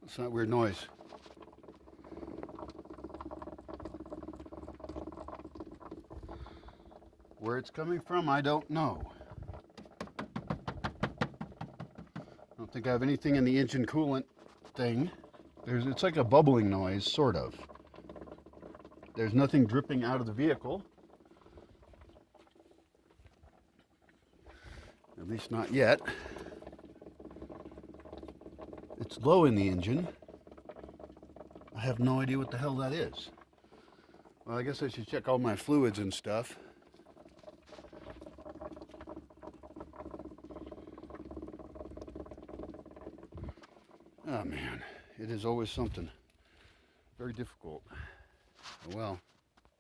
What's that weird noise? Where it's coming from, I don't know. I don't think I have anything in the engine coolant thing. It's like a bubbling noise, sort of. There's nothing dripping out of the vehicle. At least not yet. It's low in the engine. I have no idea what the hell that is. Well, I guess I should check all my fluids and stuff. Oh man, it is always something. Very difficult. Well.